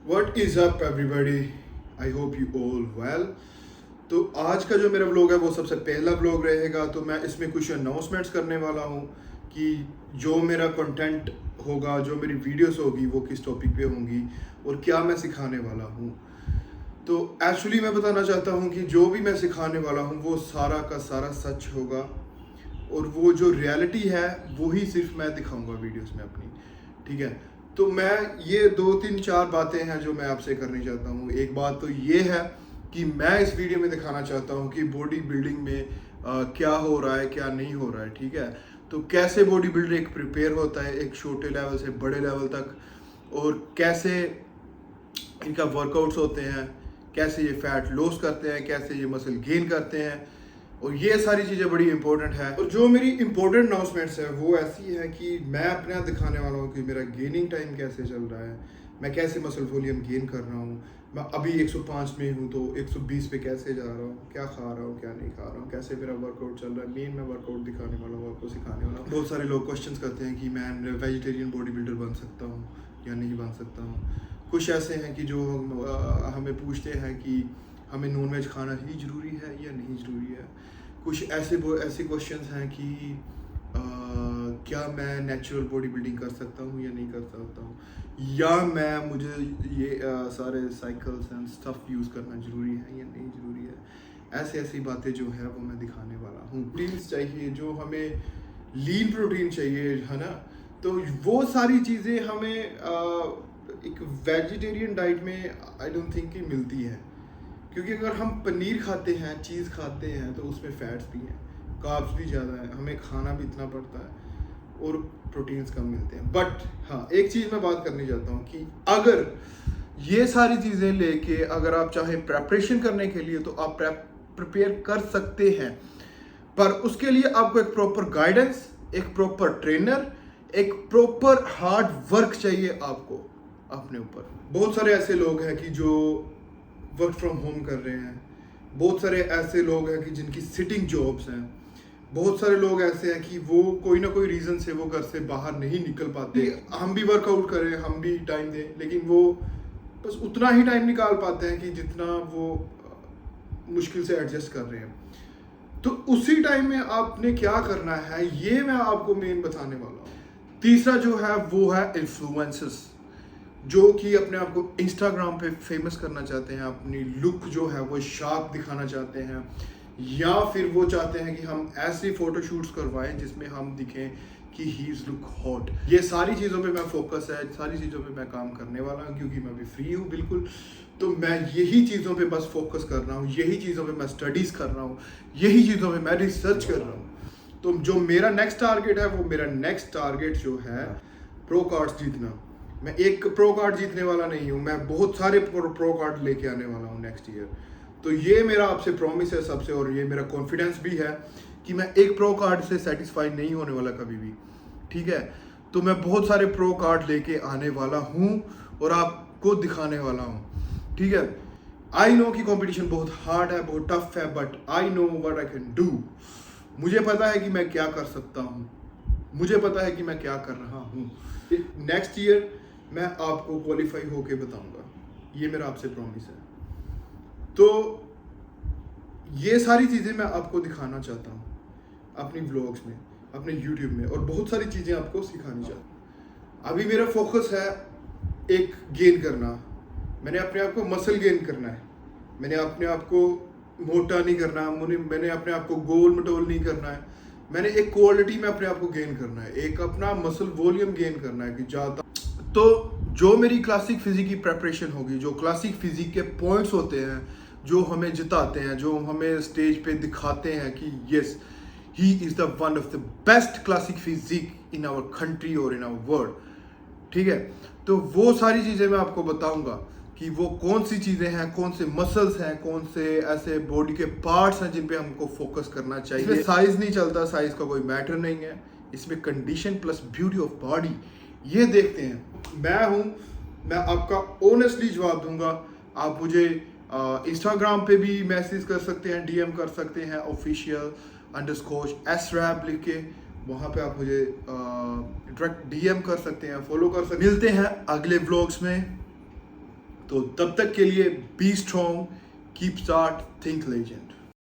What is up everybody? I hope you all well. तो आज का जो मेरा व्लॉग है वो सबसे पहला व्लॉग रहेगा, तो मैं इसमें कुछ अनाउंसमेंट्स करने वाला हूँ कि जो मेरा कंटेंट होगा, जो मेरी वीडियोस होगी वो किस टॉपिक पे होंगी और क्या मैं सिखाने वाला हूँ। तो एक्चुअली मैं बताना चाहता हूँ कि जो भी मैं सिखाने वाला हूँ वो सारा का सारा सच होगा और वो जो रियलिटी है वो ही सिर्फ मैं दिखाऊंगा वीडियोस में अपनी, ठीक है। तो मैं ये 2-3-4 बातें हैं जो मैं आपसे करनी चाहता हूँ। एक बात तो ये है कि मैं इस वीडियो में दिखाना चाहता हूँ कि बॉडी बिल्डिंग में क्या हो रहा है, क्या नहीं हो रहा है, ठीक है। तो कैसे बॉडी बिल्डर एक प्रिपेयर होता है एक छोटे लेवल से बड़े लेवल तक, और कैसे इनका वर्कआउट्स होते हैं, कैसे ये फैट लॉस करते हैं, कैसे ये मसल गेन करते हैं, और ये सारी चीज़ें बड़ी इंपॉर्टेंट है। और जो मेरी इंपॉर्टेंट अनाउंसमेंट्स है वो ऐसी है कि मैं अपने आप दिखाने वाला हूँ कि मेरा गेनिंग टाइम कैसे चल रहा है, मैं कैसे मसल वॉल्यूम गेन कर रहा हूँ, मैं अभी 105 में हूँ तो 120 पे कैसे जा रहा हूँ, क्या खा रहा हूँ क्या नहीं खा रहा हूँ, कैसे मेरा वर्कआउट चल रहा है। मेन मैं वर्कआउट दिखाने वाला हूँ, आपको सिखाने वाला हूँ। बहुत सारे लोग क्वेश्चन करते हैं कि मैं वेजिटेरियन बॉडी बिल्डर बन सकता हूँ या नहीं बन सकता हूँ। कुछ ऐसे हैं कि जो हमें पूछते हैं कि हमें नॉन वेज खाना ही ज़रूरी है या नहीं ज़रूरी है। कुछ ऐसे क्वेश्चंस हैं कि क्या मैं नेचुरल बॉडी बिल्डिंग कर सकता हूँ या नहीं कर सकता हूँ, या मुझे ये सारे साइकिल्स एंड स्टफ यूज़ करना ज़रूरी है या नहीं ज़रूरी है। ऐसी बातें जो है वो मैं दिखाने वाला हूँ। प्रोटीन्स चाहिए, जो हमें लीन प्रोटीन चाहिए, है ना, तो वो सारी चीज़ें हमें एक वेजिटेरियन डाइट में आई डोंट थिंक कि मिलती है। क्योंकि अगर हम पनीर खाते हैं, चीज़ खाते हैं, तो उसमें फैट्स भी हैं, कार्ब्स भी ज़्यादा है, हमें खाना भी इतना पड़ता है और प्रोटीन्स कम मिलते हैं। बट हाँ, एक चीज़ मैं बात करनी चाहता हूँ कि अगर ये सारी चीज़ें लेके अगर आप चाहे प्रेपरेशन करने के लिए तो आप प्रिपेयर कर सकते हैं, पर उसके लिए आपको एक प्रॉपर गाइडेंस, एक प्रॉपर ट्रेनर, एक प्रॉपर हार्ड वर्क चाहिए आपको अपने ऊपर। बहुत सारे ऐसे लोग हैं कि जो वर्क फ्रॉम होम कर रहे हैं, बहुत सारे ऐसे लोग हैं कि जिनकी सिटिंग जॉब्स हैं, बहुत सारे लोग ऐसे हैं कि वो कोई ना कोई रीज़न से वो घर से बाहर नहीं निकल पाते। हम भी वर्कआउट करें, हम भी टाइम दें, लेकिन वो बस उतना ही टाइम निकाल पाते हैं कि जितना वो मुश्किल से एडजस्ट कर रहे हैं। तो उसी टाइम में आपने क्या करना है ये मैं आपको मेन बताने वाला हूँ। तीसरा जो है वो है इन्फ्लुएंसर्स, जो कि अपने आप को इंस्टाग्राम पे फेमस करना चाहते हैं, अपनी लुक जो है वो शार्प दिखाना चाहते हैं, या फिर वो चाहते हैं कि हम ऐसी फोटोशूट्स करवाएं जिसमें हम दिखें कि ही इज़ लुक हॉट। ये सारी चीज़ों पे मैं फोकस है, सारी चीज़ों पे मैं काम करने वाला हूँ क्योंकि मैं भी फ्री हूँ बिल्कुल। तो मैं यही चीज़ों पे बस फोकस कर रहा हूँ, यही चीज़ों पे मैं स्टडीज़ कर रहा हूँ, यही चीज़ों पे मैं रिसर्च कर रहा हूँ। तो जो मेरा नेक्स्ट टारगेट है वो मेरा नेक्स्ट टारगेट जो है प्रो कार्ड्स जीतना। मैं एक प्रो कार्ड जीतने वाला नहीं हूँ, मैं बहुत सारे प्रो कार्ड लेके आने वाला हूँ नेक्स्ट ईयर। तो ये मेरा आपसे प्रॉमिस है सबसे, और ये मेरा कॉन्फिडेंस भी है कि मैं एक प्रो कार्ड से सेटिस्फाई नहीं होने वाला कभी भी, ठीक है। तो मैं बहुत सारे प्रो कार्ड लेके आने वाला हूँ और आपको दिखाने वाला हूँ, ठीक है। आई नो कि कंपटीशन बहुत हार्ड है, बहुत टफ है, but I know what I can do. मुझे पता है कि मैं क्या कर सकता हूँ, मुझे पता है कि मैं क्या कर रहा हूँ। नेक्स्ट ईयर मैं आपको क्वालिफाई होके बताऊंगा, ये मेरा आपसे प्रॉमिस है। तो ये सारी चीज़ें मैं आपको दिखाना चाहता हूँ अपनी व्लॉग्स में, अपने यूट्यूब में, और बहुत सारी चीज़ें आपको सिखानी चाहता हूँ। अभी मेरा फोकस है एक गेन करना, मैंने अपने आप को मसल गेन करना है, मैंने अपने आप को मोटा नहीं करना, मैंने अपने आप को गोल मटोल नहीं करना है, मैंने एक क्वालिटी में अपने आप को गेन करना है, एक अपना मसल वॉल्यूम गेन करना है कि ज़्यादा। तो जो मेरी क्लासिक फिजिक की प्रेपरेशन होगी, जो क्लासिक फिजिक के पॉइंट्स होते हैं जो हमें जिताते हैं, जो हमें स्टेज पे दिखाते हैं कि yes he is the one of the best classic physique in our country और इन आवर वर्ल्ड, ठीक है। तो वो सारी चीज़ें मैं आपको बताऊंगा कि वो कौन सी चीज़ें हैं, कौन से मसल्स हैं, कौन से ऐसे बॉडी के पार्ट्स हैं जिन पे हमको फोकस करना चाहिए। इसमें साइज नहीं चलता, साइज का कोई मैटर नहीं है, इसमें condition plus beauty of body ये देखते हैं। मैं आपका ऑनेस्टली जवाब दूंगा। आप मुझे इंस्टाग्राम पे भी मैसेज कर सकते हैं, डीएम कर सकते हैं official_SRAB लिख के, वहाँ पे आप मुझे डायरेक्ट डीएम कर सकते हैं, फॉलो कर सकते हैं। मिलते हैं अगले व्लॉग्स में, तो तब तक के लिए be strong, keep start, think legend.